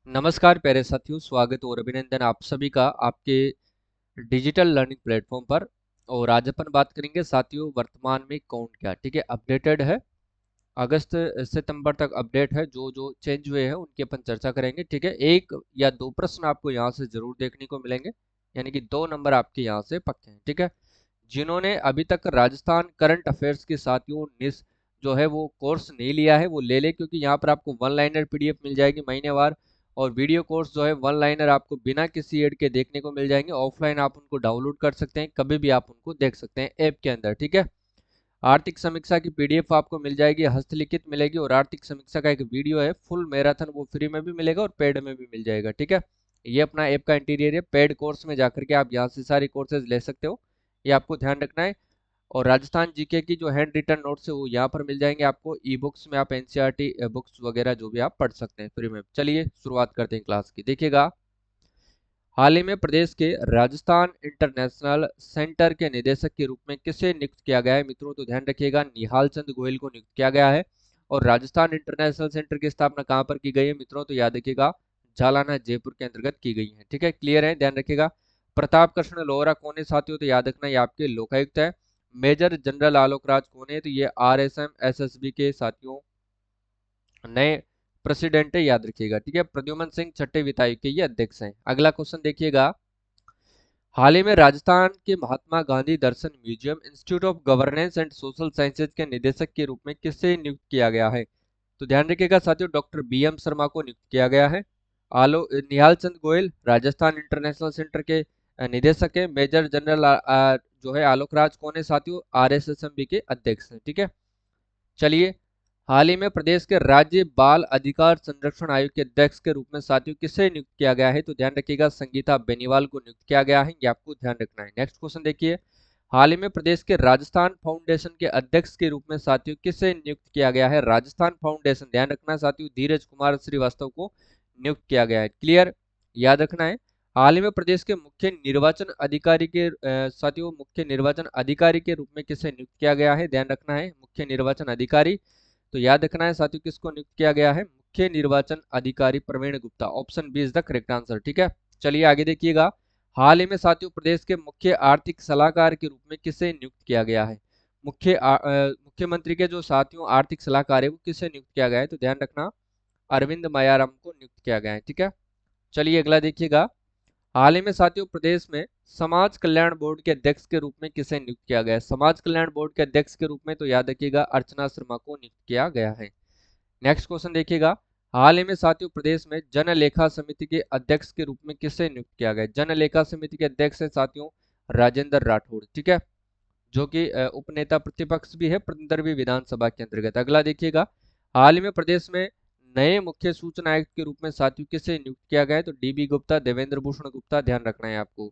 नमस्कार प्यारे साथियों, स्वागत और अभिनंदन आप सभी का आपके डिजिटल लर्निंग प्लेटफॉर्म पर। और आज अपन बात करेंगे साथियों, वर्तमान में कौन क्या ठीक है अपडेटेड है। अगस्त सितंबर तक अपडेट है, जो जो चेंज हुए हैं उनकी अपन चर्चा करेंगे। ठीक है, एक या दो प्रश्न आपको यहाँ से जरूर देखने को मिलेंगे, यानी कि 2 नंबर आपके यहाँ से पक्के हैं। ठीक है, जिन्होंने अभी तक राजस्थान करंट अफेयर्स के साथियों निस जो है वो कोर्स नहीं लिया है वो ले ले, क्योंकि यहाँ पर आपको वन लाइनर पीडीएफ मिल जाएगी महीनेवार। और वीडियो कोर्स जो है वन लाइनर आपको बिना किसी एड के देखने को मिल जाएंगे। ऑफलाइन आप उनको डाउनलोड कर सकते हैं, कभी भी आप उनको देख सकते हैं ऐप के अंदर। ठीक है, आर्थिक समीक्षा की पीडीएफ आपको मिल जाएगी, हस्तलिखित मिलेगी। और आर्थिक समीक्षा का एक वीडियो है फुल मैराथन, वो फ्री में भी मिलेगा और पेड में भी मिल जाएगा। ठीक है, ये अपना ऐप का इंटीरियर है। पेड कोर्स में जाकर के आप यहाँ से सारी कोर्सेज ले सकते हो, ये आपको ध्यान रखना है। और राजस्थान जीके की जो हैंड रिटन नोट्स है वो यहाँ पर मिल जाएंगे आपको। ई बुक्स में आप एनसीईआरटी बुक्स वगैरह जो भी आप पढ़ सकते हैं फ्री में। चलिए शुरुआत करते हैं क्लास की। देखिएगा, हाल ही में प्रदेश के राजस्थान इंटरनेशनल सेंटर के निदेशक के रूप में किसे नियुक्त किया गया है मित्रों? तो ध्यान रखिएगा, निहाल चंद गोयल को नियुक्त किया गया है। और राजस्थान इंटरनेशनल सेंटर की स्थापना कहाँ पर की गई है मित्रों? तो याद रखिएगा, जालाना जयपुर के अंतर्गत की गई है। ठीक है, क्लियर है, ध्यान रखिएगा। प्रताप कृष्ण लोहरा कौन है साथियों? तो याद रखना, ये आपके लोकायुक्त है। मेजर जनरल आलोक राज कौन है? तो ये आरएसएम एसएसबी के साथियों नए प्रेसिडेंट है, याद रखिएगा। ठीक है, प्रद्युमन सिंह छठे वित्त आयोग के ये अध्यक्ष हैं। अगला क्वेश्चन देखिएगा, हाल ही में राजस्थान के Mahatma Gandhi Darshan museum institute of governance and social sciences के निदेशक के रूप में किसे नियुक्त किया गया है? तो ध्यान रखिएगा साथियों, डॉक्टर बीएम शर्मा को नियुक्त किया गया है। निहाल चंद गोयल राजस्थान इंटरनेशनल सेंटर के निदेशक है। मेजर जनरल जो है आलोक राज कौन है साथियों? आरएसएसएमबी के अध्यक्ष हैं। ठीक है, चलिए, हाल ही में प्रदेश के राज्य बाल अधिकार संरक्षण आयोग के अध्यक्ष के रूप में साथियों किसे नियुक्त किया गया है? तो ध्यान रखिएगा, संगीता बेनीवाल को नियुक्त किया गया है, ये आपको ध्यान रखना है। नेक्स्ट क्वेश्चन देखिए, हाल ही में प्रदेश के राजस्थान फाउंडेशन के अध्यक्ष के रूप में साथियों किसे नियुक्त किया गया है? राजस्थान फाउंडेशन, ध्यान रखना है साथियों, धीरज कुमार श्रीवास्तव को नियुक्त किया गया है। क्लियर, याद रखना है। हाल ही में प्रदेश के मुख्य निर्वाचन अधिकारी के साथियों मुख्य निर्वाचन अधिकारी के रूप में किसे नियुक्त किया गया है? ध्यान रखना है, मुख्य निर्वाचन अधिकारी। तो याद रखना है साथियों, किसको नियुक्त किया गया है? मुख्य निर्वाचन अधिकारी Praveen Gupta. Option B is the correct answer. ठीक है, चलिए आगे देखिएगा, हाल ही में साथियों प्रदेश के मुख्य आर्थिक सलाहकार के रूप में किसे नियुक्त किया गया है? मुख्यमंत्री के जो साथियों आर्थिक सलाहकार है वो किसे नियुक्त किया गया है? तो ध्यान रखना, अरविंद मायाराम को नियुक्त किया गया है। ठीक है, चलिए अगला देखिएगा, हाल ही में साथियों प्रदेश में समाज कल्याण बोर्ड के अध्यक्ष के रूप में किसे नियुक्त किया गया है? समाज कल्याण बोर्ड के अध्यक्ष के रूप में तो याद रखिएगा, अर्चना शर्मा को नियुक्त किया गया है। नेक्स्ट क्वेश्चन देखिएगा, हाल ही में साथियों प्रदेश में जन लेखा समिति के अध्यक्ष के रूप में किसे नियुक्त किया गया है? जन लेखा समिति के अध्यक्ष है साथियों राजेंद्र राठौड़। ठीक है, जो कि उपनेता प्रतिपक्ष भी है 15वीं विधानसभा के अंतर्गत। अगला देखिएगा, हाल ही में प्रदेश में नए मुख्य सूचना आयुक्त के रूप में साथियों किसे नियुक्त किया गया है? तो डीबी गुप्ता, देवेंद्र भूषण गुप्ता, ध्यान रखना है आपको।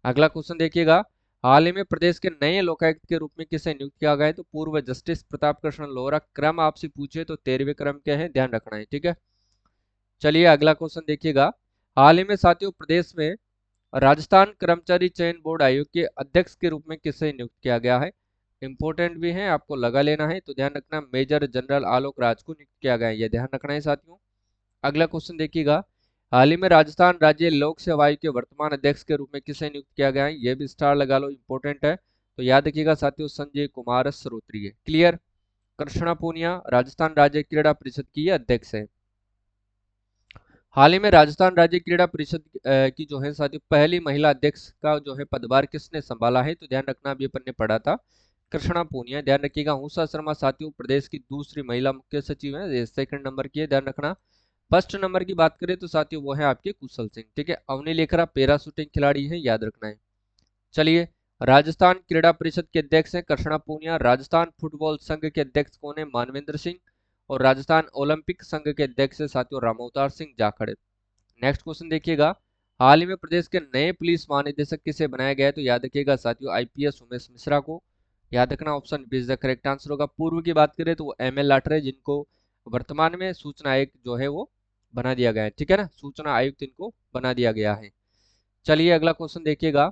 अगला क्वेश्चन देखिएगा, हाल ही में प्रदेश के नए लोकायुक्त के रूप में किसे नियुक्त किया गया है? तो पूर्व जस्टिस प्रताप कृष्ण लोहरा। क्रम आपसे पूछे तो 13वें क्रम के हैं, ध्यान रखना है। ठीक है, चलिए अगला क्वेश्चन देखिएगा, हाल ही में साथियों प्रदेश में राजस्थान कर्मचारी चयन बोर्ड आयोग के अध्यक्ष के रूप में किसे नियुक्त किया गया है? इंपॉर्टेंट भी है, आपको लगा लेना है, तो ध्यान रखना, मेजर जनरल आलोक राज को नियुक्त किया गया है, यह ध्यान रखना है साथियों। अगला क्वेश्चन देखिएगा, हाल ही में राजस्थान राज्य लोक सेवा आयोग के वर्तमान अध्यक्ष के रूप में किसे नियुक्त किया गया है? यह भी स्टार लगा लो, इंपॉर्टेंट है। तो याद रखिएगा साथियों, संजय कुमार श्रोत्रिय। क्लियर, कृष्णा पूनिया राजस्थान राज्य क्रीड़ा परिषद की अध्यक्ष है। हाल ही में राजस्थान राज्य क्रीड़ा परिषद की जो है साथियों पहली महिला अध्यक्ष का जो है पदभार किसने संभाला है? तो ध्यान रखना, अभी अपन ने पढ़ा था, कृष्णा पूनिया। ध्यान रखिएगा, उषा शर्मा साथियों प्रदेश की दूसरी महिला मुख्य सचिव है, ये सेकंड नंबर की है, ध्यान रखना। फर्स्ट नंबर की बात करें तो साथियों वो है आपके कुशल सिंह। ठीक है, अवनी लेखरा पैरा शूटिंग खिलाड़ी है, याद रखना है। चलिए, राजस्थान क्रीड़ा परिषद के अध्यक्ष हैं कृष्णा पूनिया। राजस्थान फुटबॉल संघ के अध्यक्ष कौन है? मानवेंद्र सिंह। और राजस्थान ओलंपिक संघ के अध्यक्ष है साथियों रामअवतार सिंह जाखड़। नेक्स्ट क्वेश्चन देखिएगा, हाल ही में प्रदेश के नए पुलिस महानिदेशक किसे बनाया गया है? तो याद रखिएगा साथियों आईपीएस उमेश मिश्रा को। याद रखना, option B is the correct answer होगा। पूर्व की बात करें तो वो एमएल लाठर है, जिनको वर्तमान में सूचना आयुक्त जो है वो बना दिया गया है। ठीक है ना, सूचना आयुक्त इनको बना दिया गया है। चलिए अगला क्वेश्चन देखिएगा,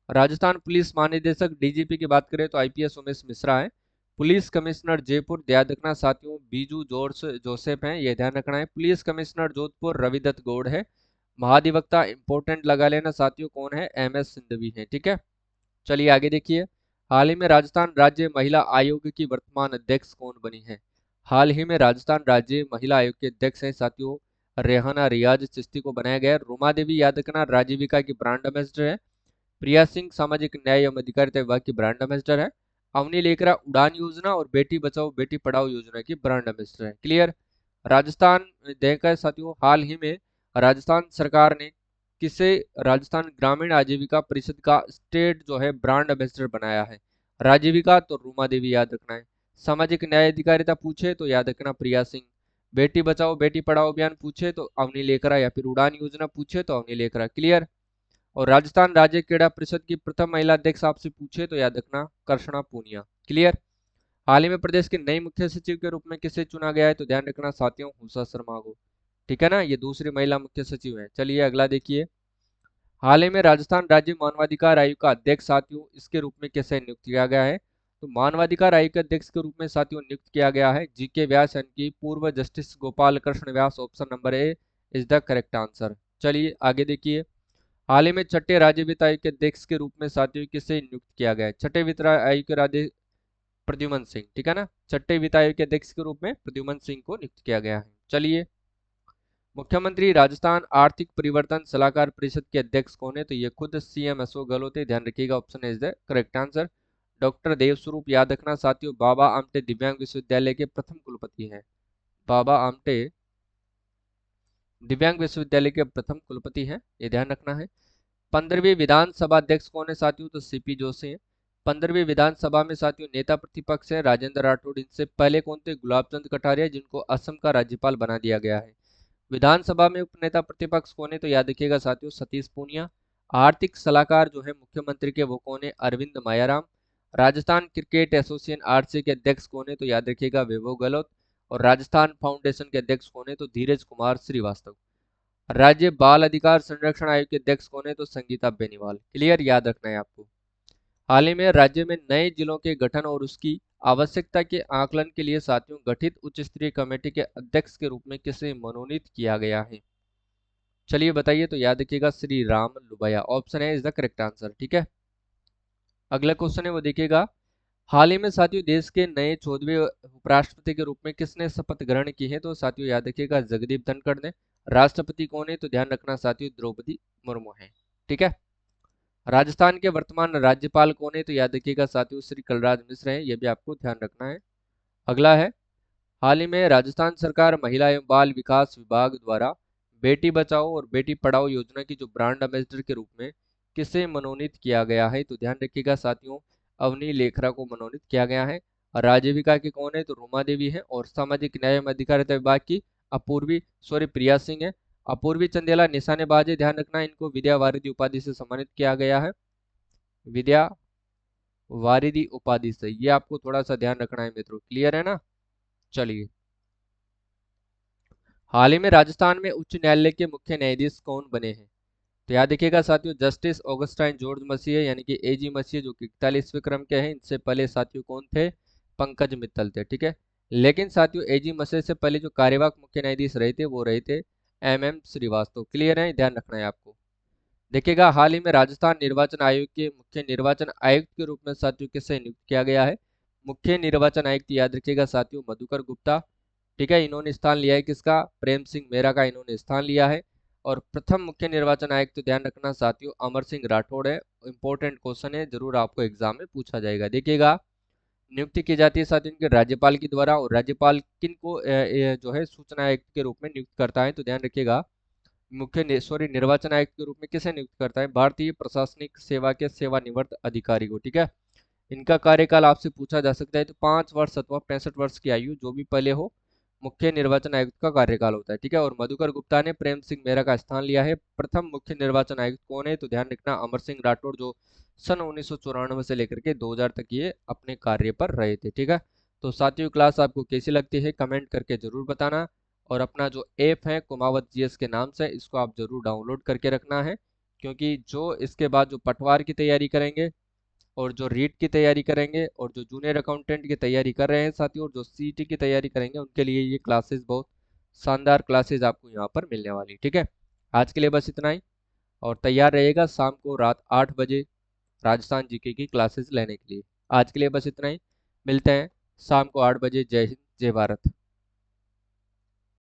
राजस्थान पुलिस महानिदेशक डीजीपी की बात करें तो आईपीएस उमेश मिश्रा है। पुलिस कमिश्नर जयपुर, ध्यान रखना साथियों, बीजू जॉर्ज जोसेफ हैं, ये ध्यान रखना है। पुलिस कमिश्नर जोधपुर रविदत्त गौड़ है। महाधिवक्ता इंपॉर्टेंट लगा लेना साथियों, कौन है, MS सिंघवी है। ठीक है, चलिए आगे देखिए। हाल ही में राजस्थान राज्य महिला आयोग की वर्तमान अध्यक्ष कौन बनी है? हाल ही में राजस्थान राज्य महिला आयोग के अध्यक्ष हैं साथियों, रेहाना रियाज चिश्ती को बनाया गया है। रुमा देवी याद रखना राजीविका की ब्रांड एम्बेसडर है। प्रिया सिंह सामाजिक न्याय एवं अधिकारिता विभाग की ब्रांड एम्बेसडर है। अवनी लेकरा उड़ान योजना और बेटी बचाओ बेटी पढ़ाओ योजना की ब्रांड एम्बेसडर है। क्लियर। राजस्थान देखकर साथियों, हाल ही में राजस्थान सरकार ने किसे राजस्थान ग्रामीण आजीविका परिषद का स्टेट जो है ब्रांड एम्बेसडर बनाया है? राजीविका तो रूमा देवी याद रखना है। सामाजिक न्याय अधिकारिता पूछे तो याद रखना प्रिया सिंह। बेटी बचाओ बेटी पढ़ाओ अभियान पूछे तो अवनी लेकरा, या फिर उड़ान योजना पूछे तो अवनी लेकरा। क्लियर। और राजस्थान राज्य क्रीड़ा परिषद की प्रथम महिला अध्यक्ष आपसे पूछे तो याद रखना कर्षणा पूनिया। क्लियर। हाल ही में प्रदेश के नई मुख्य सचिव के रूप में किसे चुना गया है? तो ध्यान रखना साथियों, उषा शर्मा को। ठीक है ना, ये दूसरी महिला मुख्य सचिव है। चलिए अगला देखिए। हाल ही में राजस्थान राज्य मानवाधिकार आयोग का अध्यक्ष साथियों इसके रूप में कैसे नियुक्त किया गया है? तो मानवाधिकार आयोग के अध्यक्ष के रूप में साथियों नियुक्त किया गया है GK व्यास, यानी कि पूर्व justice Gopal Krishna Vyas. Option number A is the correct answer. चलिए आगे देखिए। हाल ही में छठे राज्य वित्त आयोग के अध्यक्ष के रूप में साथियों किसे नियुक्त किया गया है? छठे वित्त आयोग के राज्य प्रद्युमन सिंह। ठीक है ना, छठे वित्त आयोग के अध्यक्ष के रूप में प्रद्युमन सिंह को नियुक्त किया गया है। चलिए। मुख्यमंत्री राजस्थान आर्थिक परिवर्तन सलाहकार परिषद के अध्यक्ष कौन है? तो ये खुद CM अशोक गहलोत है। ध्यान रखिएगा, option is the correct answer. Doctor Devswaroop याद रखना साथियों, बाबा आमटे दिव्यांग विश्वविद्यालय के प्रथम कुलपति हैं। बाबा आमटे दिव्यांग विश्वविद्यालय के प्रथम कुलपति हैं, ये ध्यान रखना है। 15वीं विधानसभा अध्यक्ष कौन है साथियों? तो CP जोशी हैं। 15वीं विधानसभा में साथियों नेता प्रतिपक्ष है राजेंद्र राठौड़। इनसे पहले कौन थे? गुलाब चंद कटारिया, जिनको असम का राज्यपाल बना दिया गया है। विधानसभा में उपनेता प्रतिपक्ष कौन है? तो याद रखिएगा साथियों, सतीश पूनिया। आर्थिक सलाहकार जो है मुख्यमंत्री के, वो कौन है? Arvind Mayaram. Rajasthan cricket association RC के अध्यक्ष कौन है? तो याद रखिएगा वैभव गहलोत। और राजस्थान फाउंडेशन के अध्यक्ष कौन है? तो धीरज कुमार श्रीवास्तव। राज्य बाल अधिकार संरक्षण आयोग के अध्यक्ष कौन है? तो संगीता बेनीवाल। क्लियर, याद रखना है आपको। हाल ही में राज्य में नए जिलों के गठन और उसकी आवश्यकता के आकलन के लिए साथियों गठित उच्च स्तरीय कमेटी के अध्यक्ष के रूप में किसे मनोनीत किया गया है? चलिए बताइए। तो याद रखिएगा श्री राम लुबया। ऑप्शन है इज द करेक्ट आंसर। ठीक है, अगला क्वेश्चन है वो देखिएगा। हाल ही में साथियों देश के नए 14वें उपराष्ट्रपति के रूप में किसने शपथ ग्रहण की है? तो साथियों याद रखिएगा जगदीप धनखड़ ने। राष्ट्रपति कौन है? तो ध्यान रखना साथियों, द्रौपदी मुर्मू है। ठीक है। राजस्थान के वर्तमान राज्यपाल कौन है? तो याद रखिएगा साथियों श्री कलराज मिश्र हैं, यह भी आपको ध्यान रखना है। अगला है, हाल ही में राजस्थान सरकार महिला एवं बाल विकास विभाग द्वारा बेटी बचाओ और बेटी पढ़ाओ योजना की जो ब्रांड एम्बेसडर के रूप में किसे मनोनीत किया गया है? तो ध्यान रखिएगा साथियों, अवनी लेखरा को मनोनीत किया गया है। और राजीविका की कौन है? तो रूमा देवी है। और सामाजिक न्याय एवं अधिकारिता विभाग की प्रिया सिंह है। अपूर्वी चंदेला निशानेबाज है, ध्यान रखना, इनको विद्या वारिधी उपाधि से सम्मानित किया गया है। विद्या वारिधी उपाधि से, ये आपको थोड़ा सा ध्यान रखना है मित्रों। क्लियर है ना। चलिए। हाल ही में राजस्थान में उच्च न्यायालय के मुख्य न्यायाधीश कौन बने हैं? तो याद रखिएगा साथियों, जस्टिस ऑगस्टाइन जॉर्ज मसीह, यानी कि AG मसीह, जो कि 41वें क्रम के हैं। इनसे पहले साथियों कौन थे? पंकज मित्तल थे। ठीक है, लेकिन साथियों AG मसीह से पहले जो कार्यवाहक मुख्य न्यायाधीश रहे थे वो रहे थे MM श्रीवास्तव। क्लियर है, ध्यान रखना है आपको। देखिएगा, हाल ही में राजस्थान निर्वाचन आयोग के मुख्य निर्वाचन आयुक्त के रूप में साथियों किसे नियुक्त किया गया है? मुख्य निर्वाचन आयुक्त याद रखिएगा साथियों मधुकर गुप्ता। ठीक है, इन्होंने स्थान लिया है किसका? प्रेम सिंह मेहरा का इन्होंने स्थान लिया है। और प्रथम मुख्य निर्वाचन आयुक्त तो ध्यान रखना साथियों अमर सिंह राठौड़ है। इंपॉर्टेंट क्वेश्चन है, जरूर आपको एग्जाम में पूछा जाएगा। देखिएगा, नियुक्ति की जाती है साथियों इनके राज्यपाल के द्वारा। और राज्यपाल किन को जो है सूचना आयुक्त के रूप में नियुक्त करता है? तो ध्यान रखिएगा, निर्वाचन आयुक्त के रूप में किसे नियुक्त करता है? भारतीय प्रशासनिक सेवा के सेवानिवृत्त अधिकारी को। ठीक है, इनका कार्यकाल आपसे पूछा जा सकता है, तो 5 वर्ष अथवा 65 वर्ष की आयु जो भी पहले हो, मुख्य निर्वाचन आयुक्त का कार्यकाल होता है। ठीक है, और मधुकर गुप्ता ने प्रेम सिंह मेहरा का स्थान लिया है। प्रथम मुख्य निर्वाचन आयुक्त कौन है? तो ध्यान रखना अमर सिंह राठौड़, जो सन 1994 से लेकर के 2000 तक ये अपने कार्य पर रहे थे। ठीक है, तो साथियों क्लास आपको कैसी लगती है कमेंट करके जरूर बताना। और अपना जो ऐप है कुमावत GS के नाम से, इसको आप जरूर डाउनलोड करके रखना है, क्योंकि जो इसके बाद जो पटवार की तैयारी करेंगे और जो रीट की तैयारी करेंगे और जो जूनियर अकाउंटेंट की तैयारी कर रहे हैं साथियों, और जो सीईटी की तैयारी करेंगे, उनके लिए ये क्लासेस बहुत शानदार क्लासेस आपको यहाँ पर मिलने वाली। ठीक है, आज के लिए बस इतना ही। और तैयार रहिएगा शाम को रात 8 बजे राजस्थान जीके की क्लासेस लेने के लिए। आज के लिए बस इतना ही, मिलते हैं शाम को 8 बजे। जय हिंद, जय भारत।